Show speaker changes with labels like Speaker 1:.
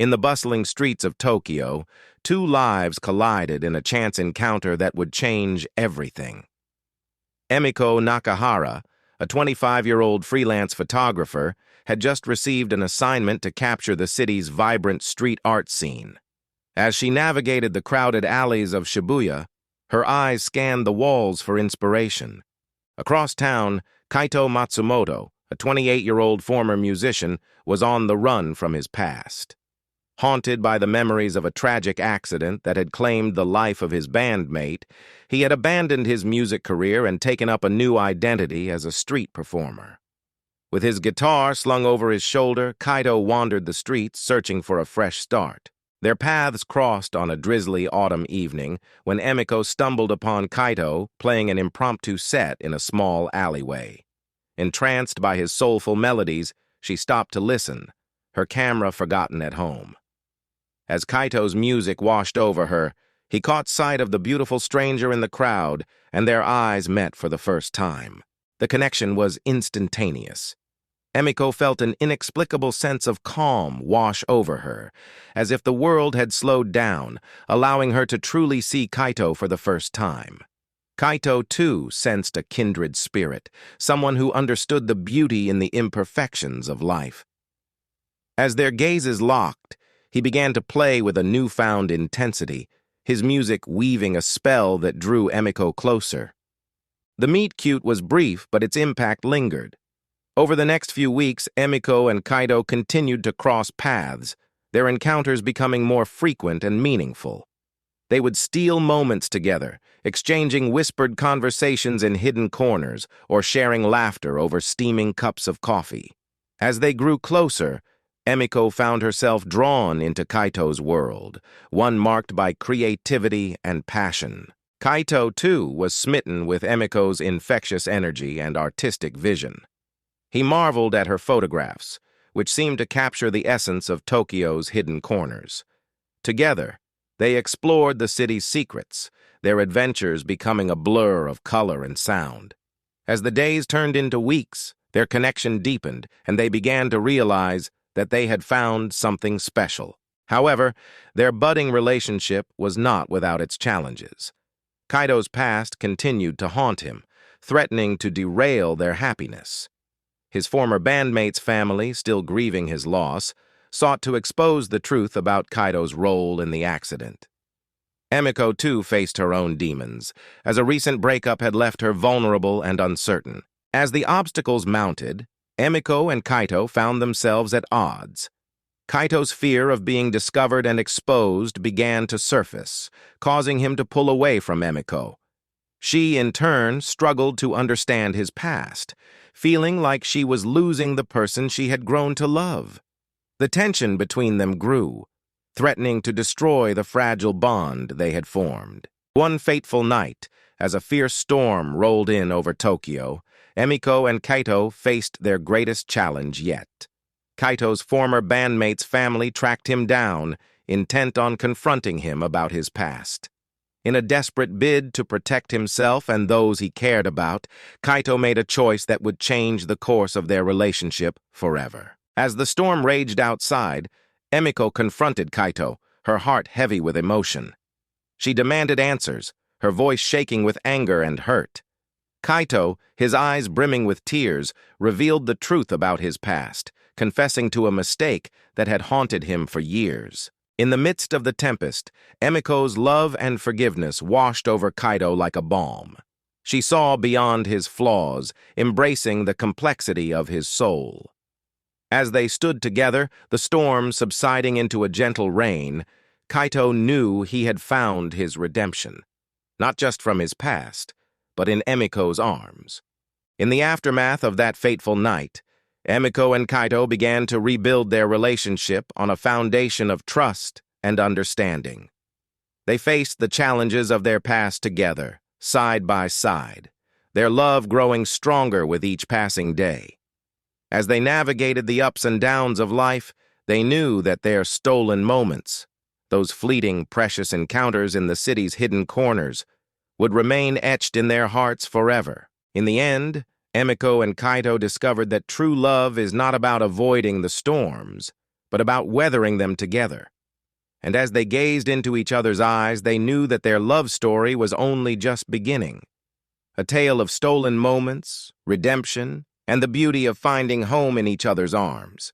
Speaker 1: In the bustling streets of Tokyo, two lives collided in a chance encounter that would change everything. Emiko Nakahara, a 25-year-old freelance photographer, had just received an assignment to capture the city's vibrant street art scene. As she navigated the crowded alleys of Shibuya, her eyes scanned the walls for inspiration. Across town, Kaito Matsumoto, a 28-year-old former musician, was on the run from his past. Haunted by the memories of a tragic accident that had claimed the life of his bandmate, he had abandoned his music career and taken up a new identity as a street performer. With his guitar slung over his shoulder, Kaito wandered the streets searching for a fresh start. Their paths crossed on a drizzly autumn evening when Emiko stumbled upon Kaito playing an impromptu set in a small alleyway. Entranced by his soulful melodies, she stopped to listen, her camera forgotten at home. As Kaito's music washed over her, he caught sight of the beautiful stranger in the crowd, and their eyes met for the first time. The connection was instantaneous. Emiko felt an inexplicable sense of calm wash over her, as if the world had slowed down, allowing her to truly see Kaito for the first time. Kaito, too, sensed a kindred spirit, someone who understood the beauty in the imperfections of life. As their gazes locked, he began to play with a newfound intensity, his music weaving a spell that drew Emiko closer. The meet-cute was brief, but its impact lingered. Over the next few weeks, Emiko and Kaito continued to cross paths, their encounters becoming more frequent and meaningful. They would steal moments together, exchanging whispered conversations in hidden corners or sharing laughter over steaming cups of coffee. As they grew closer, Emiko found herself drawn into Kaito's world, one marked by creativity and passion. Kaito, too, was smitten with Emiko's infectious energy and artistic vision. He marveled at her photographs, which seemed to capture the essence of Tokyo's hidden corners. Together, they explored the city's secrets, their adventures becoming a blur of color and sound. As the days turned into weeks, their connection deepened, and they began to realize that they had found something special. However, their budding relationship was not without its challenges. Kaito's past continued to haunt him, threatening to derail their happiness. His former bandmate's family, still grieving his loss, sought to expose the truth about Kaito's role in the accident. Emiko, too, faced her own demons, as a recent breakup had left her vulnerable and uncertain. As the obstacles mounted, Emiko and Kaito found themselves at odds. Kaito's fear of being discovered and exposed began to surface, causing him to pull away from Emiko. She, in turn, struggled to understand his past, feeling like she was losing the person she had grown to love. The tension between them grew, threatening to destroy the fragile bond they had formed. One fateful night, as a fierce storm rolled in over Tokyo, Emiko and Kaito faced their greatest challenge yet. Kaito's former bandmate's family tracked him down, intent on confronting him about his past. In a desperate bid to protect himself and those he cared about, Kaito made a choice that would change the course of their relationship forever. As the storm raged outside, Emiko confronted Kaito, her heart heavy with emotion. She demanded answers, her voice shaking with anger and hurt. Kaito, his eyes brimming with tears, revealed the truth about his past, confessing to a mistake that had haunted him for years. In the midst of the tempest, Emiko's love and forgiveness washed over Kaito like a balm. She saw beyond his flaws, embracing the complexity of his soul. As they stood together, the storm subsiding into a gentle rain, Kaito knew he had found his redemption, not just from his past, but in Emiko's arms. In the aftermath of that fateful night, Emiko and Kaito began to rebuild their relationship on a foundation of trust and understanding. They faced the challenges of their past together, side by side, their love growing stronger with each passing day. As they navigated the ups and downs of life, they knew that their stolen moments, those fleeting, precious encounters in the city's hidden corners, would remain etched in their hearts forever. In the end, Emiko and Kaito discovered that true love is not about avoiding the storms, but about weathering them together. And as they gazed into each other's eyes, they knew that their love story was only just beginning. A tale of stolen moments, redemption, and the beauty of finding home in each other's arms.